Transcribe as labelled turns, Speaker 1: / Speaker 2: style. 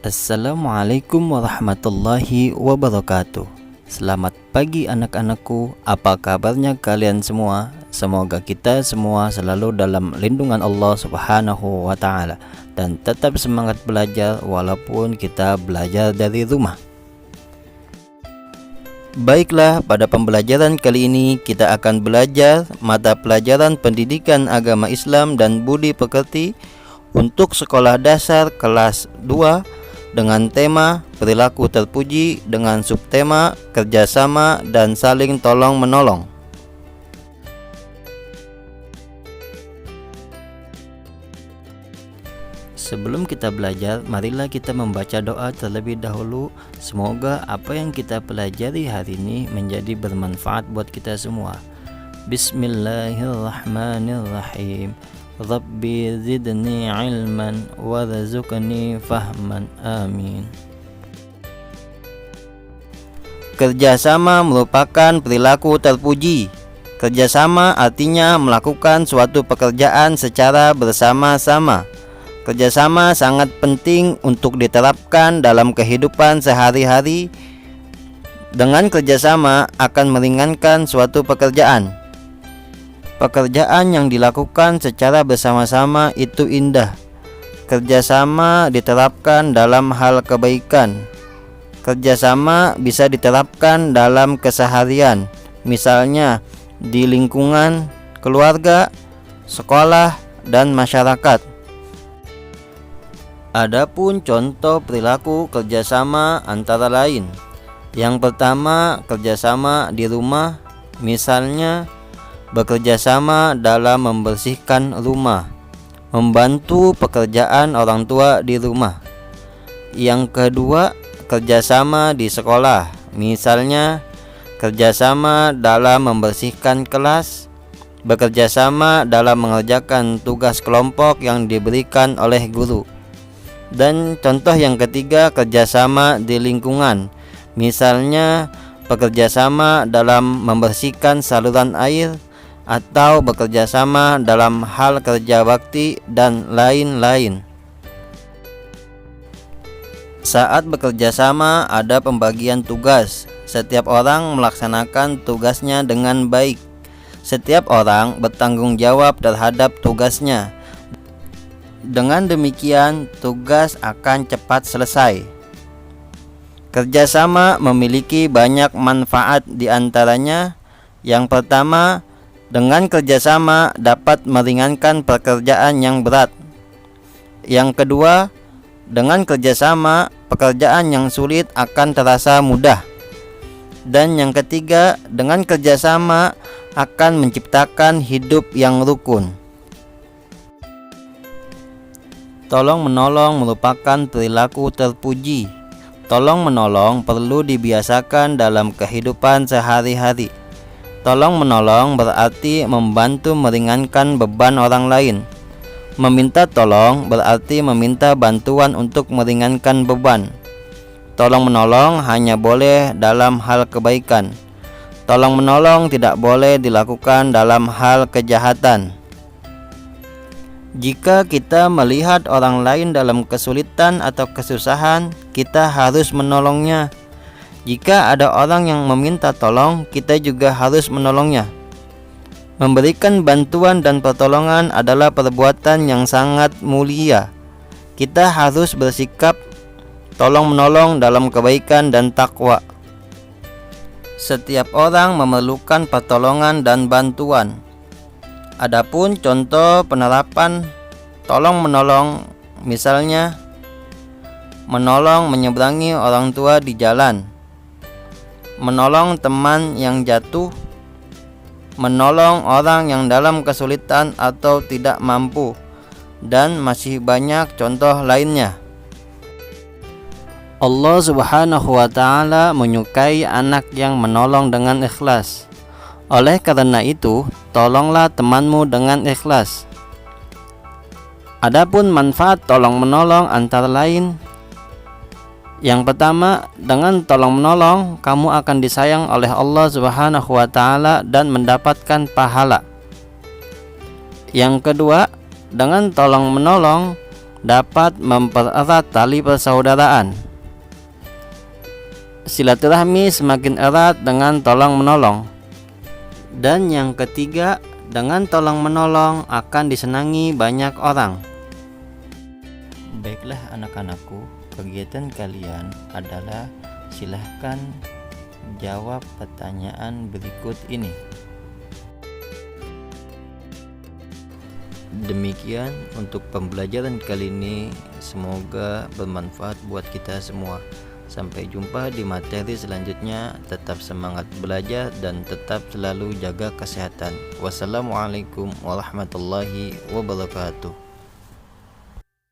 Speaker 1: Assalamualaikum warahmatullahi wabarakatuh. Selamat pagi anak-anakku, apa kabarnya kalian semua? Semoga kita semua selalu dalam lindungan Allah Subhanahu wa Ta'ala dan tetap semangat belajar walaupun kita belajar dari rumah. Baiklah, pada pembelajaran kali ini kita akan belajar mata pelajaran Pendidikan Agama Islam dan Budi Pekerti untuk sekolah dasar kelas 2 dengan tema perilaku terpuji dengan subtema kerjasama dan saling tolong menolong. Sebelum kita belajar, marilah kita membaca doa terlebih dahulu. Semoga apa yang kita pelajari hari ini menjadi bermanfaat buat kita semua. Bismillahirrahmanirrahim. Rabbi zidni ilman warzuqni fahman, amin. Kerjasama merupakan perilaku terpuji. Kerjasama artinya melakukan suatu pekerjaan secara bersama-sama. Kerjasama sangat penting untuk diterapkan dalam kehidupan sehari-hari. Dengan kerjasama akan meringankan suatu pekerjaan. Pekerjaan yang dilakukan secara bersama-sama itu indah. Kerjasama diterapkan dalam hal kebaikan. Kerjasama bisa diterapkan dalam keseharian, misalnya di lingkungan keluarga, sekolah, dan masyarakat. Adapun contoh perilaku kerjasama antara lain. Yang pertama, kerjasama di rumah, misalnya bekerja sama dalam membersihkan rumah, membantu pekerjaan orang tua di rumah. Yang kedua, kerjasama di sekolah, misalnya kerjasama dalam membersihkan kelas, bekerja sama dalam mengerjakan tugas kelompok yang diberikan oleh guru. Dan contoh yang ketiga, kerjasama di lingkungan, misalnya bekerja sama dalam membersihkan saluran air, atau bekerja sama dalam hal kerja bakti dan lain-lain. Saat bekerja sama ada pembagian tugas. Setiap orang melaksanakan tugasnya dengan baik. Setiap orang bertanggung jawab terhadap tugasnya. Dengan demikian, tugas akan cepat selesai. Kerjasama memiliki banyak manfaat, di antaranya yang pertama, dengan kerjasama dapat meringankan pekerjaan yang berat. Yang kedua, dengan kerjasama pekerjaan yang sulit akan terasa mudah. Dan yang ketiga, dengan kerjasama akan menciptakan hidup yang rukun. Tolong menolong merupakan perilaku terpuji. Tolong menolong perlu dibiasakan dalam kehidupan sehari-hari. Tolong menolong berarti membantu meringankan beban orang lain. Meminta tolong berarti meminta bantuan untuk meringankan beban. Tolong menolong hanya boleh dalam hal kebaikan. Tolong menolong tidak boleh dilakukan dalam hal kejahatan. Jika kita melihat orang lain dalam kesulitan atau kesusahan, kita harus menolongnya. Jika ada orang yang meminta tolong, kita juga harus menolongnya. Memberikan bantuan dan pertolongan adalah perbuatan yang sangat mulia. Kita harus bersikap tolong-menolong dalam kebaikan dan takwa. Setiap orang memerlukan pertolongan dan bantuan. Adapun contoh penerapan tolong-menolong, misalnya menolong menyeberangi orang tua di jalan, menolong teman yang jatuh, menolong orang yang dalam kesulitan atau tidak mampu, dan masih banyak contoh lainnya. Allah Subhanahu wa Ta'ala menyukai anak yang menolong dengan ikhlas. Oleh karena itu, tolonglah temanmu dengan ikhlas. Adapun manfaat tolong-menolong antara lain, yang pertama, dengan tolong-menolong kamu akan disayang oleh Allah Subhanahu wa Ta'ala dan mendapatkan pahala. Yang kedua, dengan tolong-menolong dapat mempererat tali persaudaraan. Silaturahmi semakin erat dengan tolong menolong. Dan yang ketiga, dengan tolong menolong akan disenangi banyak orang. Baiklah anak-anakku, kegiatan kalian adalah silahkan jawab pertanyaan berikut ini. Demikian untuk pembelajaran kali ini, semoga bermanfaat buat kita semua. Sampai jumpa di materi selanjutnya. Tetap semangat belajar dan tetap selalu jaga kesehatan. Wassalamualaikum warahmatullahi wabarakatuh.